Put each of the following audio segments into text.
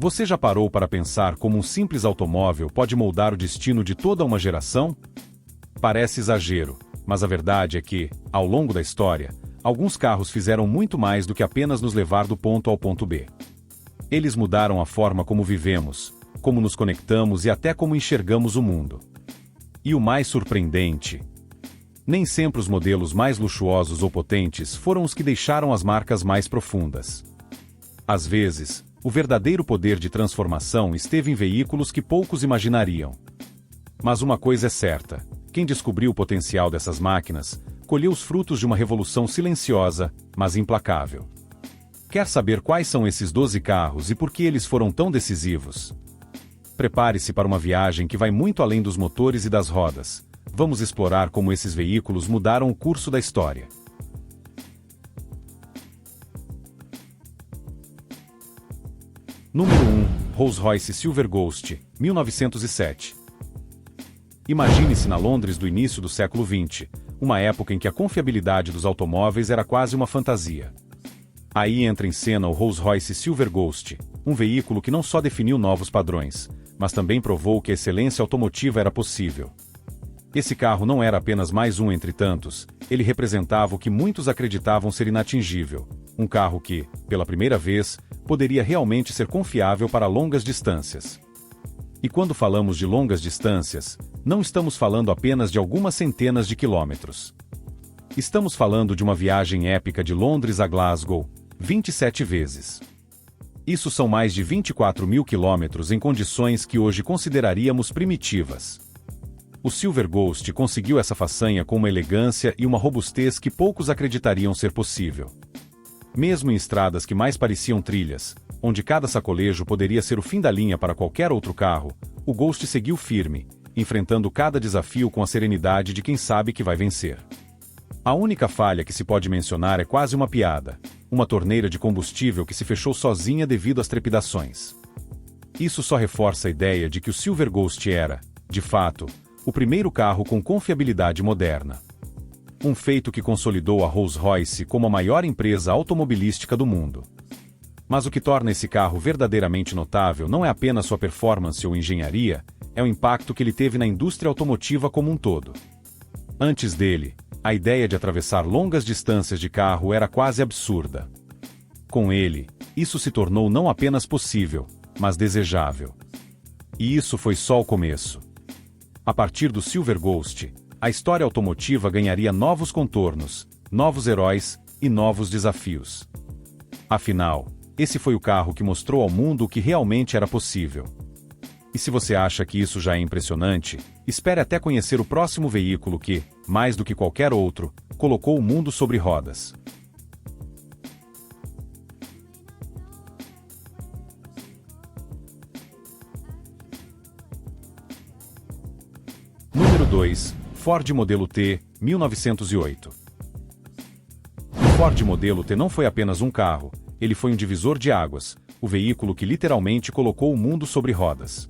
Você já parou para pensar como um simples automóvel pode moldar o destino de toda uma geração? Parece exagero, mas a verdade é que, ao longo da história, alguns carros fizeram muito mais do que apenas nos levar do ponto ao ponto B. Eles mudaram a forma como vivemos, como nos conectamos e até como enxergamos o mundo. E o mais surpreendente: nem sempre os modelos mais luxuosos ou potentes foram os que deixaram as marcas mais profundas. Às vezes, o verdadeiro poder de transformação esteve em veículos que poucos imaginariam. Mas uma coisa é certa: quem descobriu o potencial dessas máquinas, colheu os frutos de uma revolução silenciosa, mas implacável. Quer saber quais são esses 12 carros e por que eles foram tão decisivos? Prepare-se para uma viagem que vai muito além dos motores e das rodas. Vamos explorar como esses veículos mudaram o curso da história. Número 1. Rolls-Royce Silver Ghost, 1907. Imagine-se na Londres do início do século XX, uma época em que a confiabilidade dos automóveis era quase uma fantasia. Aí entra em cena o Rolls-Royce Silver Ghost, um veículo que não só definiu novos padrões, mas também provou que a excelência automotiva era possível. Esse carro não era apenas mais um entre tantos, ele representava o que muitos acreditavam ser inatingível, um carro que, pela primeira vez, poderia realmente ser confiável para longas distâncias. E quando falamos de longas distâncias, não estamos falando apenas de algumas centenas de quilômetros. Estamos falando de uma viagem épica de Londres a Glasgow, 27 vezes. Isso são mais de 24 mil quilômetros em condições que hoje consideraríamos primitivas. O Silver Ghost conseguiu essa façanha com uma elegância e uma robustez que poucos acreditariam ser possível. Mesmo em estradas que mais pareciam trilhas, onde cada sacolejo poderia ser o fim da linha para qualquer outro carro, o Ghost seguiu firme, enfrentando cada desafio com a serenidade de quem sabe que vai vencer. A única falha que se pode mencionar é quase uma piada: uma torneira de combustível que se fechou sozinha devido às trepidações. Isso só reforça a ideia de que o Silver Ghost era, de fato, o primeiro carro com confiabilidade moderna. Um feito que consolidou a Rolls-Royce como a maior empresa automobilística do mundo. Mas o que torna esse carro verdadeiramente notável não é apenas sua performance ou engenharia, é o impacto que ele teve na indústria automotiva como um todo. Antes dele, a ideia de atravessar longas distâncias de carro era quase absurda. Com ele, isso se tornou não apenas possível, mas desejável. E isso foi só o começo. A partir do Silver Ghost, a história automotiva ganharia novos contornos, novos heróis e novos desafios. Afinal, esse foi o carro que mostrou ao mundo o que realmente era possível. E se você acha que isso já é impressionante, espere até conhecer o próximo veículo que, mais do que qualquer outro, colocou o mundo sobre rodas. Número 2. Ford Modelo T, 1908. O Ford Modelo T não foi apenas um carro, ele foi um divisor de águas, o veículo que literalmente colocou o mundo sobre rodas.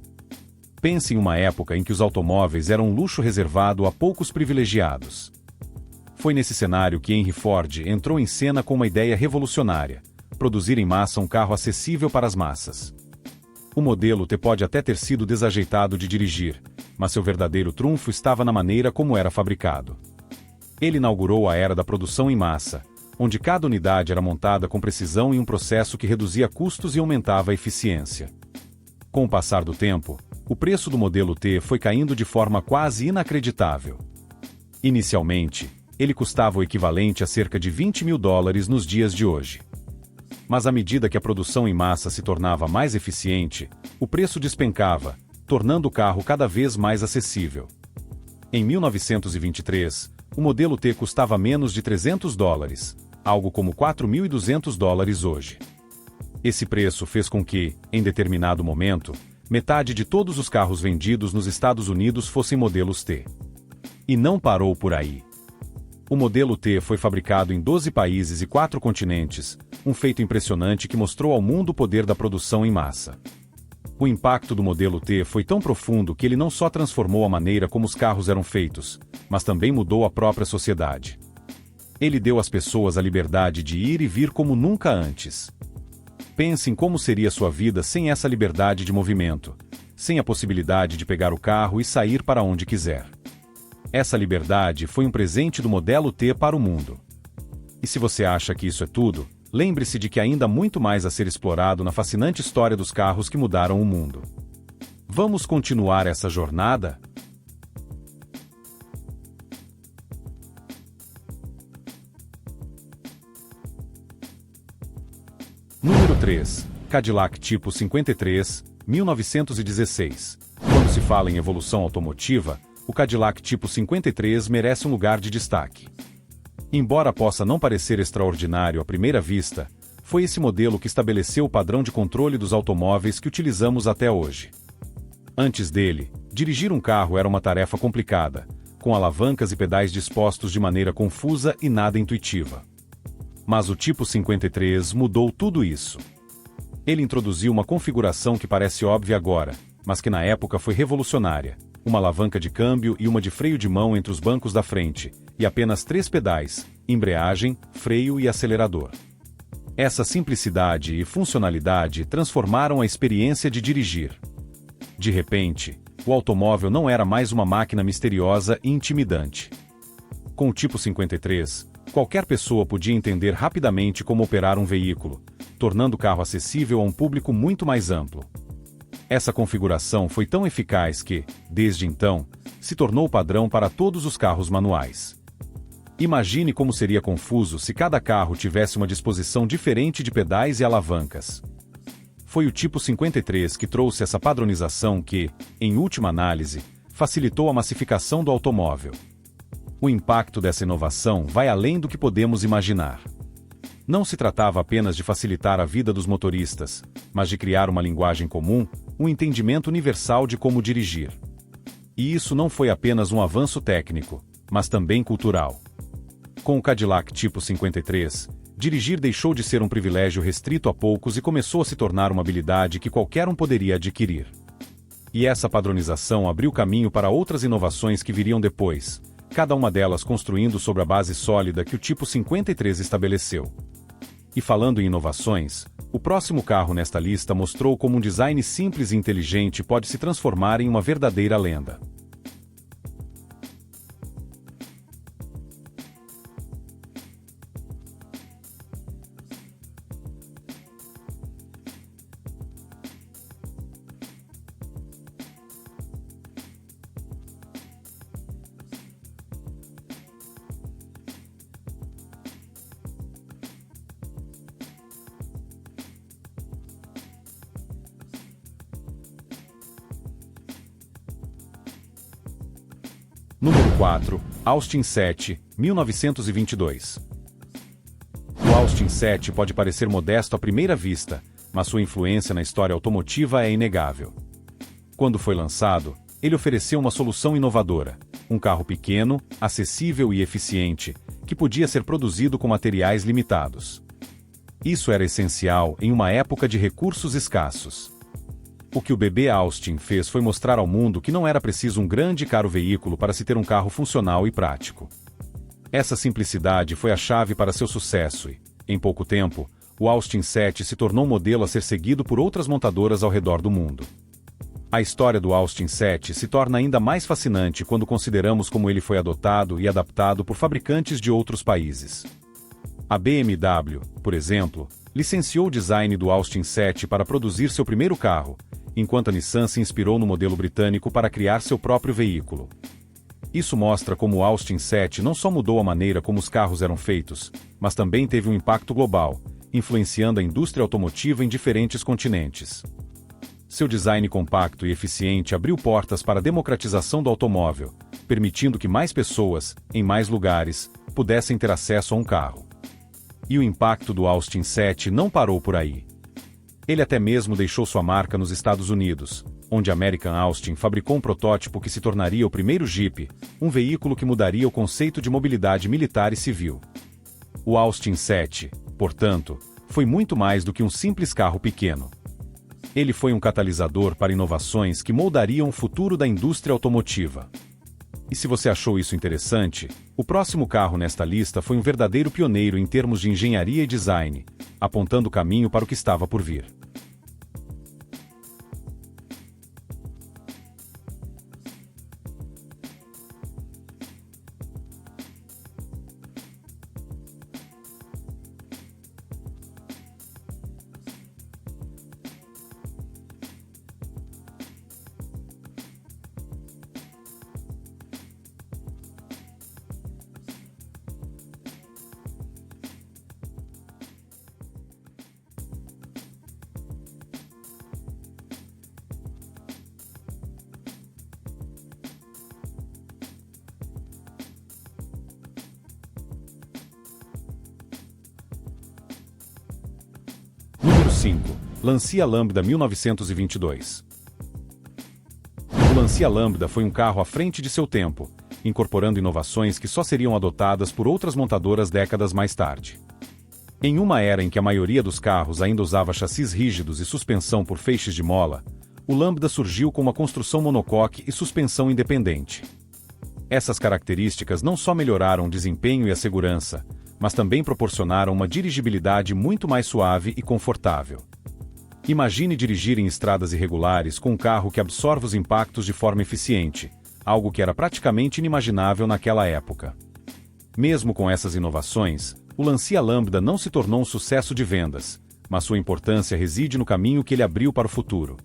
Pense em uma época em que os automóveis eram um luxo reservado a poucos privilegiados. Foi nesse cenário que Henry Ford entrou em cena com uma ideia revolucionária: produzir em massa um carro acessível para as massas. O modelo T pode até ter sido desajeitado de dirigir, mas seu verdadeiro trunfo estava na maneira como era fabricado. Ele inaugurou a era da produção em massa, onde cada unidade era montada com precisão em um processo que reduzia custos e aumentava a eficiência. Com o passar do tempo, o preço do modelo T foi caindo de forma quase inacreditável. Inicialmente, ele custava o equivalente a cerca de $20 mil nos dias de hoje. Mas à medida que a produção em massa se tornava mais eficiente, o preço despencava, tornando o carro cada vez mais acessível. Em 1923, o modelo T custava menos de $300, algo como $4.200 hoje. Esse preço fez com que, em determinado momento, metade de todos os carros vendidos nos Estados Unidos fossem modelos T. E não parou por aí. O modelo T foi fabricado em 12 países e 4 continentes, um feito impressionante que mostrou ao mundo o poder da produção em massa. O impacto do modelo T foi tão profundo que ele não só transformou a maneira como os carros eram feitos, mas também mudou a própria sociedade. Ele deu às pessoas a liberdade de ir e vir como nunca antes. Pense em como seria sua vida sem essa liberdade de movimento, sem a possibilidade de pegar o carro e sair para onde quiser. Essa liberdade foi um presente do Modelo T para o mundo. E se você acha que isso é tudo, lembre-se de que há ainda muito mais a ser explorado na fascinante história dos carros que mudaram o mundo. Vamos continuar essa jornada? Número 3. Cadillac Tipo 53, 1916. Quando se fala em evolução automotiva, o Cadillac Tipo 53 merece um lugar de destaque. Embora possa não parecer extraordinário à primeira vista, foi esse modelo que estabeleceu o padrão de controle dos automóveis que utilizamos até hoje. Antes dele, dirigir um carro era uma tarefa complicada, com alavancas e pedais dispostos de maneira confusa e nada intuitiva. Mas o Tipo 53 mudou tudo isso. Ele introduziu uma configuração que parece óbvia agora, mas que na época foi revolucionária: uma alavanca de câmbio e uma de freio de mão entre os bancos da frente, e apenas 3 pedais: embreagem, freio e acelerador. Essa simplicidade e funcionalidade transformaram a experiência de dirigir. De repente, o automóvel não era mais uma máquina misteriosa e intimidante. Com o Tipo 53, qualquer pessoa podia entender rapidamente como operar um veículo, tornando o carro acessível a um público muito mais amplo. Essa configuração foi tão eficaz que, desde então, se tornou padrão para todos os carros manuais. Imagine como seria confuso se cada carro tivesse uma disposição diferente de pedais e alavancas. Foi o Tipo 53 que trouxe essa padronização que, em última análise, facilitou a massificação do automóvel. O impacto dessa inovação vai além do que podemos imaginar. Não se tratava apenas de facilitar a vida dos motoristas, mas de criar uma linguagem comum, um entendimento universal de como dirigir. E isso não foi apenas um avanço técnico, mas também cultural. Com o Cadillac Tipo 53, dirigir deixou de ser um privilégio restrito a poucos e começou a se tornar uma habilidade que qualquer um poderia adquirir. E essa padronização abriu caminho para outras inovações que viriam depois, cada uma delas construindo sobre a base sólida que o Tipo 53 estabeleceu. E falando em inovações, o próximo carro nesta lista mostrou como um design simples e inteligente pode se transformar em uma verdadeira lenda. Número 4. Austin 7, 1922. O Austin 7 pode parecer modesto à primeira vista, mas sua influência na história automotiva é inegável. Quando foi lançado, ele ofereceu uma solução inovadora: um carro pequeno, acessível e eficiente, que podia ser produzido com materiais limitados. Isso era essencial em uma época de recursos escassos. O que o bebê Austin fez foi mostrar ao mundo que não era preciso um grande e caro veículo para se ter um carro funcional e prático. Essa simplicidade foi a chave para seu sucesso e, em pouco tempo, o Austin 7 se tornou um modelo a ser seguido por outras montadoras ao redor do mundo. A história do Austin 7 se torna ainda mais fascinante quando consideramos como ele foi adotado e adaptado por fabricantes de outros países. A BMW, por exemplo, licenciou o design do Austin 7 para produzir seu primeiro carro, enquanto a Nissan se inspirou no modelo britânico para criar seu próprio veículo. Isso mostra como o Austin 7 não só mudou a maneira como os carros eram feitos, mas também teve um impacto global, influenciando a indústria automotiva em diferentes continentes. Seu design compacto e eficiente abriu portas para a democratização do automóvel, permitindo que mais pessoas, em mais lugares, pudessem ter acesso a um carro. E o impacto do Austin 7 não parou por aí. Ele até mesmo deixou sua marca nos Estados Unidos, onde a American Austin fabricou um protótipo que se tornaria o primeiro Jeep, um veículo que mudaria o conceito de mobilidade militar e civil. O Austin 7, portanto, foi muito mais do que um simples carro pequeno. Ele foi um catalisador para inovações que moldariam o futuro da indústria automotiva. E se você achou isso interessante, o próximo carro nesta lista foi um verdadeiro pioneiro em termos de engenharia e design, apontando o caminho para o que estava por vir. Número 5. Lancia Lambda 1922. O Lancia Lambda foi um carro à frente de seu tempo, incorporando inovações que só seriam adotadas por outras montadoras décadas mais tarde. Em uma era em que a maioria dos carros ainda usava chassis rígidos e suspensão por feixes de mola, o Lambda surgiu com uma construção monocoque e suspensão independente. Essas características não só melhoraram o desempenho e a segurança, mas também proporcionaram uma dirigibilidade muito mais suave e confortável. Imagine dirigir em estradas irregulares com um carro que absorve os impactos de forma eficiente, algo que era praticamente inimaginável naquela época. Mesmo com essas inovações, o Lancia Lambda não se tornou um sucesso de vendas, mas sua importância reside no caminho que ele abriu para o futuro.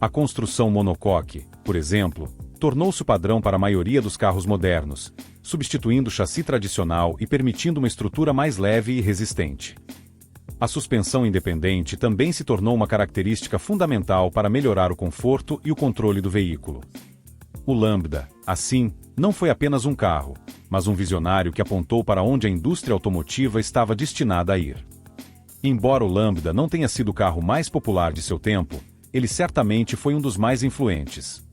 A construção monocoque, por exemplo, tornou-se o padrão para a maioria dos carros modernos, substituindo o chassi tradicional e permitindo uma estrutura mais leve e resistente. A suspensão independente também se tornou uma característica fundamental para melhorar o conforto e o controle do veículo. O Lambda, assim, não foi apenas um carro, mas um visionário que apontou para onde a indústria automotiva estava destinada a ir. Embora o Lambda não tenha sido o carro mais popular de seu tempo, ele certamente foi um dos mais influentes.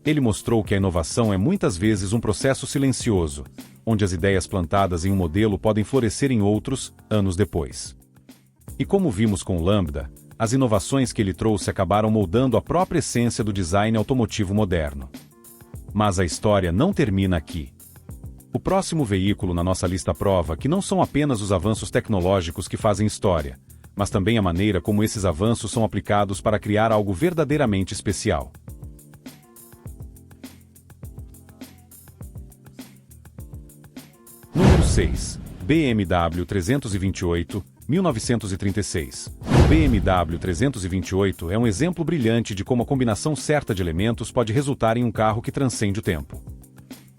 Ele mostrou que a inovação é muitas vezes um processo silencioso, onde as ideias plantadas em um modelo podem florescer em outros, anos depois. E como vimos com o Lambda, as inovações que ele trouxe acabaram moldando a própria essência do design automotivo moderno. Mas a história não termina aqui. O próximo veículo na nossa lista prova que não são apenas os avanços tecnológicos que fazem história, mas também a maneira como esses avanços são aplicados para criar algo verdadeiramente especial. Número 6. BMW 328, 1936. O BMW 328 é um exemplo brilhante de como a combinação certa de elementos pode resultar em um carro que transcende o tempo.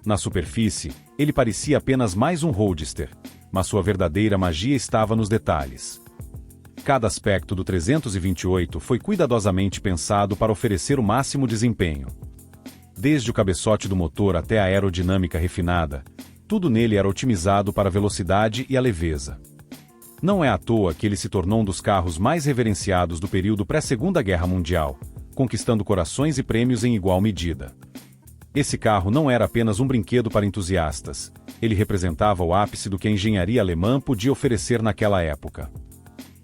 Na superfície, ele parecia apenas mais um roadster, mas sua verdadeira magia estava nos detalhes. Cada aspecto do 328 foi cuidadosamente pensado para oferecer o máximo desempenho. Desde o cabeçote do motor até a aerodinâmica refinada, tudo nele era otimizado para a velocidade e a leveza. Não é à toa que ele se tornou um dos carros mais reverenciados do período pré-Segunda Guerra Mundial, conquistando corações e prêmios em igual medida. Esse carro não era apenas um brinquedo para entusiastas, ele representava o ápice do que a engenharia alemã podia oferecer naquela época.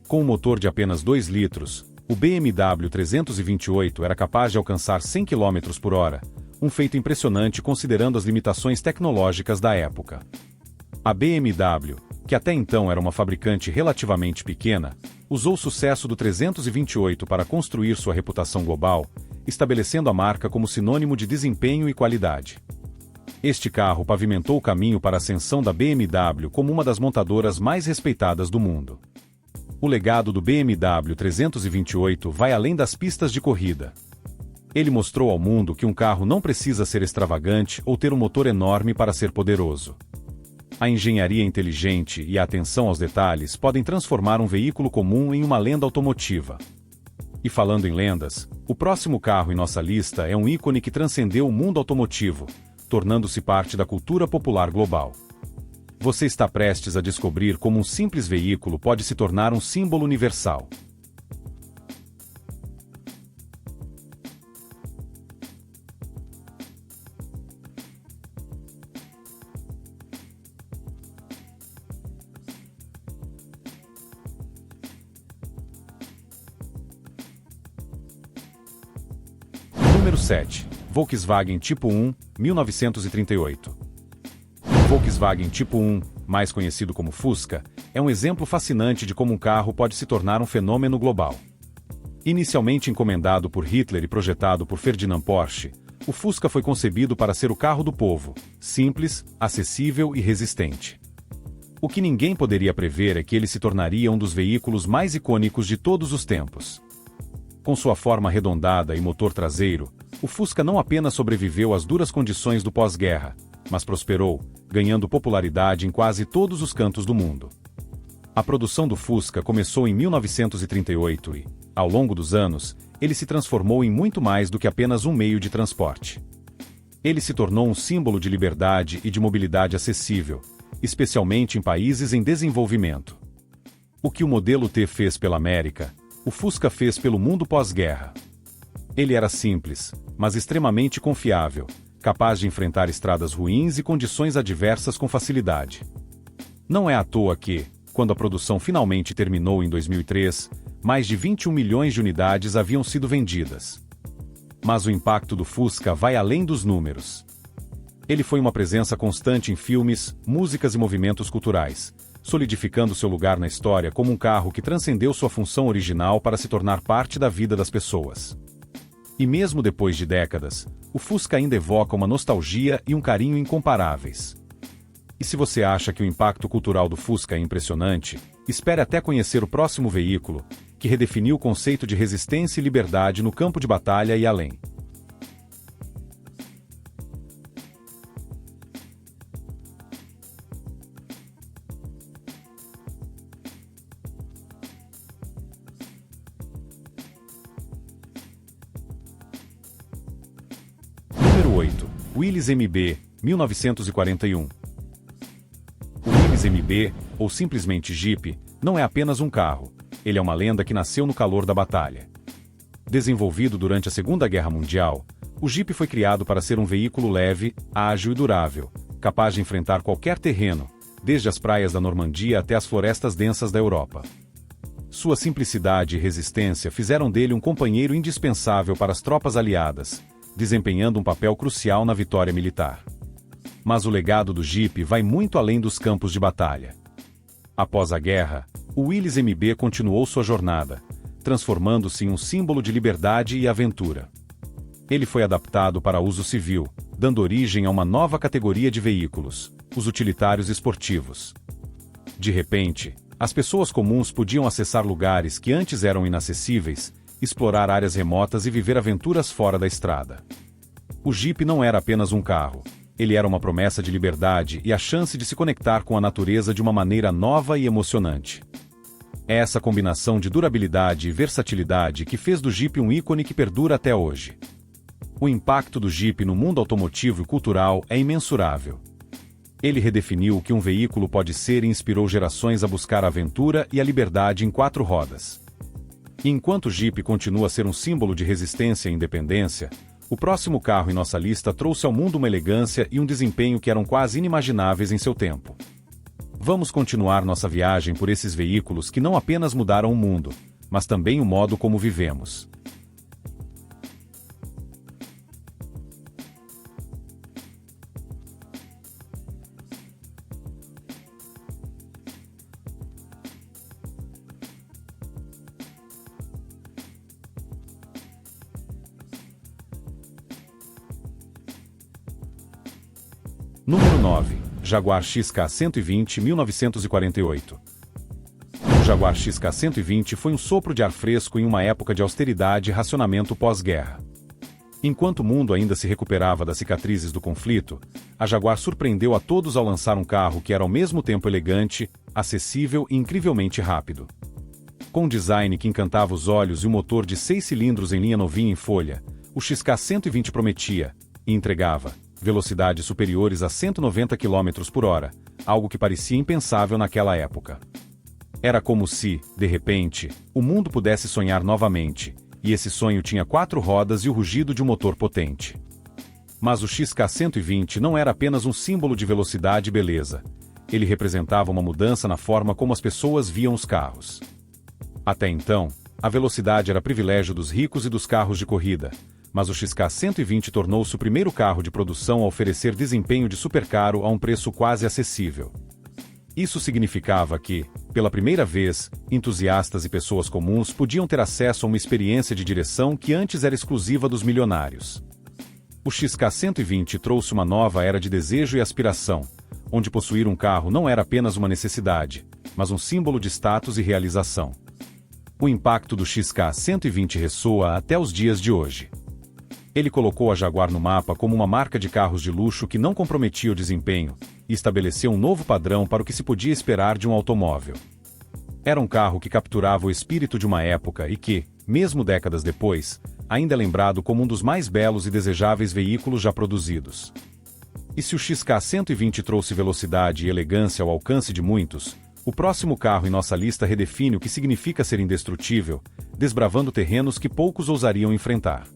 Com um motor de apenas 2 litros, o BMW 328 era capaz de alcançar 100 km por hora, um feito impressionante considerando as limitações tecnológicas da época. A BMW, que até então era uma fabricante relativamente pequena, usou o sucesso do 328 para construir sua reputação global, estabelecendo a marca como sinônimo de desempenho e qualidade. Este carro pavimentou o caminho para a ascensão da BMW como uma das montadoras mais respeitadas do mundo. O legado do BMW 328 vai além das pistas de corrida. Ele mostrou ao mundo que um carro não precisa ser extravagante ou ter um motor enorme para ser poderoso. A engenharia inteligente e a atenção aos detalhes podem transformar um veículo comum em uma lenda automotiva. E falando em lendas, o próximo carro em nossa lista é um ícone que transcendeu o mundo automotivo, tornando-se parte da cultura popular global. Você está prestes a descobrir como um simples veículo pode se tornar um símbolo universal. Número 7. Volkswagen Tipo 1, 1938. O Volkswagen Tipo 1, mais conhecido como Fusca, é um exemplo fascinante de como um carro pode se tornar um fenômeno global. Inicialmente encomendado por Hitler e projetado por Ferdinand Porsche, o Fusca foi concebido para ser o carro do povo, simples, acessível e resistente. O que ninguém poderia prever é que ele se tornaria um dos veículos mais icônicos de todos os tempos. Com sua forma arredondada e motor traseiro, o Fusca não apenas sobreviveu às duras condições do pós-guerra, mas prosperou, ganhando popularidade em quase todos os cantos do mundo. A produção do Fusca começou em 1938 e, ao longo dos anos, ele se transformou em muito mais do que apenas um meio de transporte. Ele se tornou um símbolo de liberdade e de mobilidade acessível, especialmente em países em desenvolvimento. O que o modelo T fez pela América, o Fusca fez pelo mundo pós-guerra. Ele era simples, mas extremamente confiável, capaz de enfrentar estradas ruins e condições adversas com facilidade. Não é à toa que, quando a produção finalmente terminou em 2003, mais de 21 milhões de unidades haviam sido vendidas. Mas o impacto do Fusca vai além dos números. Ele foi uma presença constante em filmes, músicas e movimentos culturais, solidificando seu lugar na história como um carro que transcendeu sua função original para se tornar parte da vida das pessoas. E mesmo depois de décadas, o Fusca ainda evoca uma nostalgia e um carinho incomparáveis. E se você acha que o impacto cultural do Fusca é impressionante, espere até conhecer o próximo veículo, que redefiniu o conceito de resistência e liberdade no campo de batalha e além. Número 8. Willys MB, 1941. O Willys MB, ou simplesmente Jeep, não é apenas um carro. Ele é uma lenda que nasceu no calor da batalha. Desenvolvido durante a Segunda Guerra Mundial, o Jeep foi criado para ser um veículo leve, ágil e durável, capaz de enfrentar qualquer terreno, desde as praias da Normandia até as florestas densas da Europa. Sua simplicidade e resistência fizeram dele um companheiro indispensável para as tropas aliadas, desempenhando um papel crucial na vitória militar. Mas o legado do Jeep vai muito além dos campos de batalha. Após a guerra, o Willys MB continuou sua jornada, transformando-se em um símbolo de liberdade e aventura. Ele foi adaptado para uso civil, dando origem a uma nova categoria de veículos, os utilitários esportivos. De repente, as pessoas comuns podiam acessar lugares que antes eram inacessíveis, explorar áreas remotas e viver aventuras fora da estrada. O Jeep não era apenas um carro. Ele era uma promessa de liberdade e a chance de se conectar com a natureza de uma maneira nova e emocionante. É essa combinação de durabilidade e versatilidade que fez do Jeep um ícone que perdura até hoje. O impacto do Jeep no mundo automotivo e cultural é imensurável. Ele redefiniu o que um veículo pode ser e inspirou gerações a buscar a aventura e a liberdade em 4 rodas. E enquanto o Jeep continua a ser um símbolo de resistência e independência, o próximo carro em nossa lista trouxe ao mundo uma elegância e um desempenho que eram quase inimagináveis em seu tempo. Vamos continuar nossa viagem por esses veículos que não apenas mudaram o mundo, mas também o modo como vivemos. Número 9. Jaguar XK120, 1948. O Jaguar XK120 foi um sopro de ar fresco em uma época de austeridade e racionamento pós-guerra. Enquanto o mundo ainda se recuperava das cicatrizes do conflito, a Jaguar surpreendeu a todos ao lançar um carro que era ao mesmo tempo elegante, acessível e incrivelmente rápido. Com um design que encantava os olhos e um motor de 6 cilindros em linha novinha em folha, o XK120 prometia, e entregava, velocidades superiores a 190 km por hora, algo que parecia impensável naquela época. Era como se, de repente, o mundo pudesse sonhar novamente, e esse sonho tinha 4 rodas e o rugido de um motor potente. Mas o XK120 não era apenas um símbolo de velocidade e beleza. Ele representava uma mudança na forma como as pessoas viam os carros. Até então, a velocidade era privilégio dos ricos e dos carros de corrida, mas o XK120 tornou-se o primeiro carro de produção a oferecer desempenho de supercarro a um preço quase acessível. Isso significava que, pela primeira vez, entusiastas e pessoas comuns podiam ter acesso a uma experiência de direção que antes era exclusiva dos milionários. O XK120 trouxe uma nova era de desejo e aspiração, onde possuir um carro não era apenas uma necessidade, mas um símbolo de status e realização. O impacto do XK120 ressoa até os dias de hoje. Ele colocou a Jaguar no mapa como uma marca de carros de luxo que não comprometia o desempenho, e estabeleceu um novo padrão para o que se podia esperar de um automóvel. Era um carro que capturava o espírito de uma época e que, mesmo décadas depois, ainda é lembrado como um dos mais belos e desejáveis veículos já produzidos. E se o XK120 trouxe velocidade e elegância ao alcance de muitos, o próximo carro em nossa lista redefine o que significa ser indestrutível, desbravando terrenos que poucos ousariam enfrentar.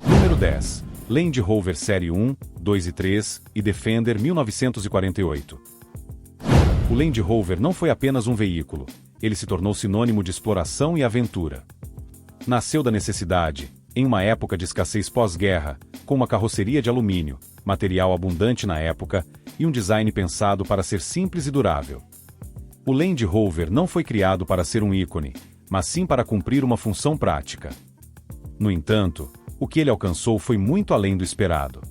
Número 10. Land Rover Série 1, 2 e 3 e Defender 1948. O Land Rover não foi apenas um veículo, ele se tornou sinônimo de exploração e aventura. Nasceu da necessidade, em uma época de escassez pós-guerra, com uma carroceria de alumínio, material abundante na época, e um design pensado para ser simples e durável. O Land Rover não foi criado para ser um ícone, mas sim para cumprir uma função prática. No entanto, o que ele alcançou foi muito além do esperado.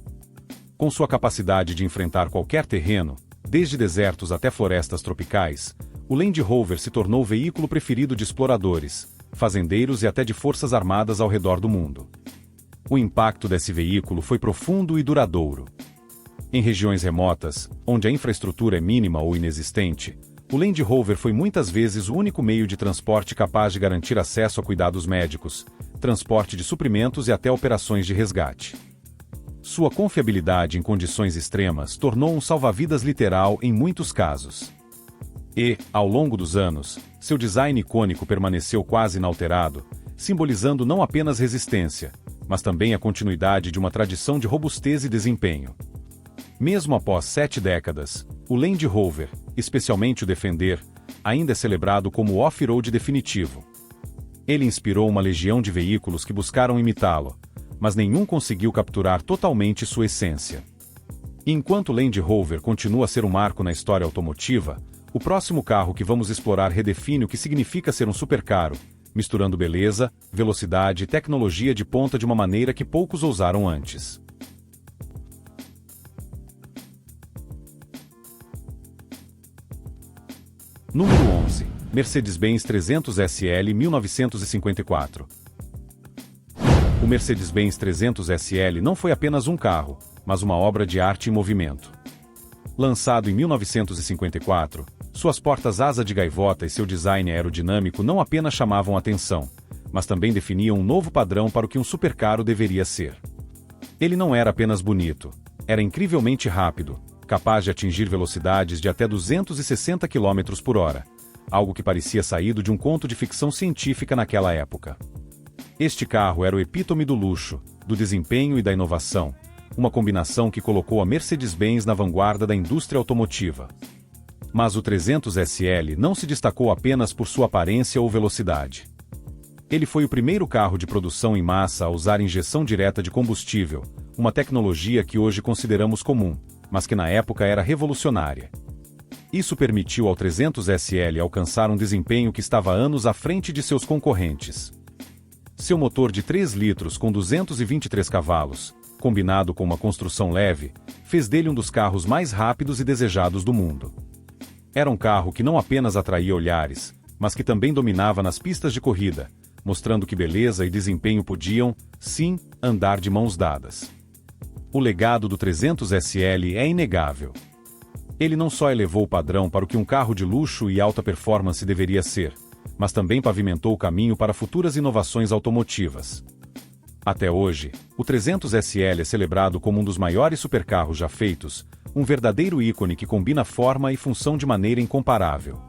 Com sua capacidade de enfrentar qualquer terreno, desde desertos até florestas tropicais, o Land Rover se tornou o veículo preferido de exploradores, fazendeiros e até de forças armadas ao redor do mundo. O impacto desse veículo foi profundo e duradouro. Em regiões remotas, onde a infraestrutura é mínima ou inexistente, o Land Rover foi muitas vezes o único meio de transporte capaz de garantir acesso a cuidados médicos, transporte de suprimentos e até operações de resgate. Sua confiabilidade em condições extremas tornou um salva-vidas literal em muitos casos. E, ao longo dos anos, seu design icônico permaneceu quase inalterado, simbolizando não apenas resistência, mas também a continuidade de uma tradição de robustez e desempenho. Mesmo após 7 décadas, o Land Rover, especialmente o Defender, ainda é celebrado como o off-road definitivo. Ele inspirou uma legião de veículos que buscaram imitá-lo, mas nenhum conseguiu capturar totalmente sua essência. E enquanto o Land Rover continua a ser um marco na história automotiva, o próximo carro que vamos explorar redefine o que significa ser um supercarro, misturando beleza, velocidade e tecnologia de ponta de uma maneira que poucos ousaram antes. Número 11. Mercedes-Benz 300 SL 1954. O Mercedes-Benz 300 SL não foi apenas um carro, mas uma obra de arte em movimento. Lançado em 1954, suas portas asa de gaivota e seu design aerodinâmico não apenas chamavam atenção, mas também definiam um novo padrão para o que um supercarro deveria ser. Ele não era apenas bonito, era incrivelmente rápido, capaz de atingir velocidades de até 260 km por hora, algo que parecia saído de um conto de ficção científica naquela época. Este carro era o epítome do luxo, do desempenho e da inovação, uma combinação que colocou a Mercedes-Benz na vanguarda da indústria automotiva. Mas o 300 SL não se destacou apenas por sua aparência ou velocidade. Ele foi o primeiro carro de produção em massa a usar injeção direta de combustível, uma tecnologia que hoje consideramos comum, mas que na época era revolucionária. Isso permitiu ao 300 SL alcançar um desempenho que estava anos à frente de seus concorrentes. Seu motor de 3 litros com 223 cavalos, combinado com uma construção leve, fez dele um dos carros mais rápidos e desejados do mundo. Era um carro que não apenas atraía olhares, mas que também dominava nas pistas de corrida, mostrando que beleza e desempenho podiam, sim, andar de mãos dadas. O legado do 300 SL é inegável. Ele não só elevou o padrão para o que um carro de luxo e alta performance deveria ser, mas também pavimentou o caminho para futuras inovações automotivas. Até hoje, o 300 SL é celebrado como um dos maiores supercarros já feitos, um verdadeiro ícone que combina forma e função de maneira incomparável.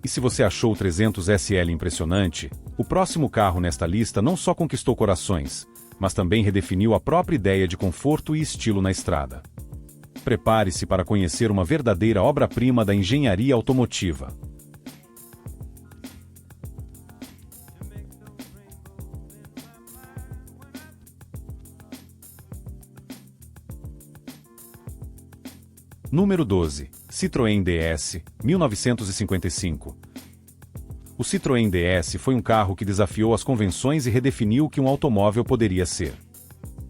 E se você achou o 300 SL impressionante, o próximo carro nesta lista não só conquistou corações, mas também redefiniu a própria ideia de conforto e estilo na estrada. Prepare-se para conhecer uma verdadeira obra-prima da engenharia automotiva. Número 12. Citroën DS, 1955. O Citroën DS foi um carro que desafiou as convenções e redefiniu o que um automóvel poderia ser.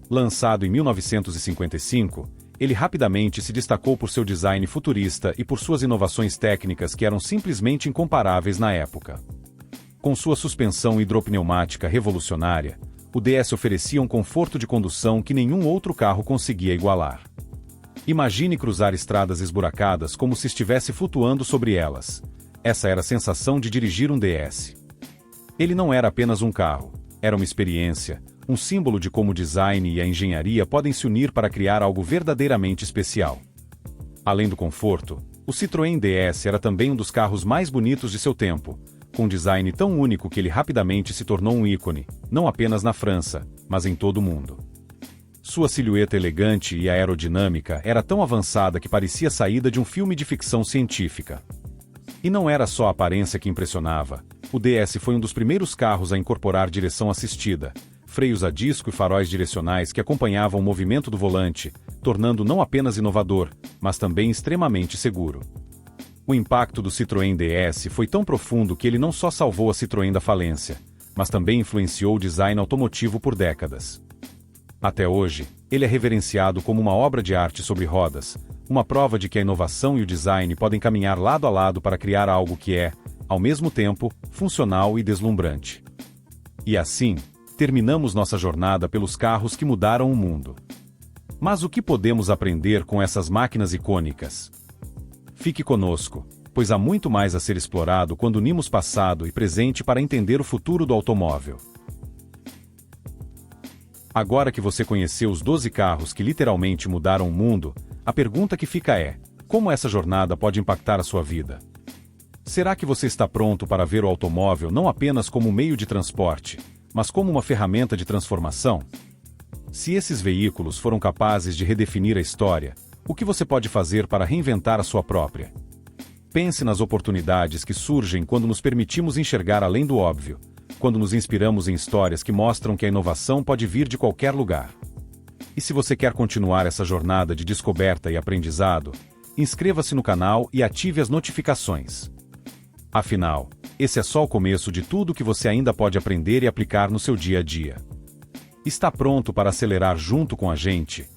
Lançado em 1955, ele rapidamente se destacou por seu design futurista e por suas inovações técnicas que eram simplesmente incomparáveis na época. Com sua suspensão hidropneumática revolucionária, o DS oferecia um conforto de condução que nenhum outro carro conseguia igualar. Imagine cruzar estradas esburacadas como se estivesse flutuando sobre elas. Essa era a sensação de dirigir um DS. Ele não era apenas um carro, era uma experiência, um símbolo de como o design e a engenharia podem se unir para criar algo verdadeiramente especial. Além do conforto, o Citroën DS era também um dos carros mais bonitos de seu tempo, com um design tão único que ele rapidamente se tornou um ícone, não apenas na França, mas em todo o mundo. Sua silhueta elegante e aerodinâmica era tão avançada que parecia saída de um filme de ficção científica. E não era só a aparência que impressionava, o DS foi um dos primeiros carros a incorporar direção assistida, freios a disco e faróis direcionais que acompanhavam o movimento do volante, tornando não apenas inovador, mas também extremamente seguro. O impacto do Citroën DS foi tão profundo que ele não só salvou a Citroën da falência, mas também influenciou o design automotivo por décadas. Até hoje, ele é reverenciado como uma obra de arte sobre rodas, uma prova de que a inovação e o design podem caminhar lado a lado para criar algo que é, ao mesmo tempo, funcional e deslumbrante. E assim, terminamos nossa jornada pelos carros que mudaram o mundo. Mas o que podemos aprender com essas máquinas icônicas? Fique conosco, pois há muito mais a ser explorado quando unimos passado e presente para entender o futuro do automóvel. Agora que você conheceu os 12 carros que literalmente mudaram o mundo, a pergunta que fica é: como essa jornada pode impactar a sua vida? Será que você está pronto para ver o automóvel não apenas como um meio de transporte, mas como uma ferramenta de transformação? Se esses veículos foram capazes de redefinir a história, o que você pode fazer para reinventar a sua própria? Pense nas oportunidades que surgem quando nos permitimos enxergar além do óbvio, quando nos inspiramos em histórias que mostram que a inovação pode vir de qualquer lugar. E se você quer continuar essa jornada de descoberta e aprendizado, inscreva-se no canal e ative as notificações. Afinal, esse é só o começo de tudo que você ainda pode aprender e aplicar no seu dia a dia. Está pronto para acelerar junto com a gente?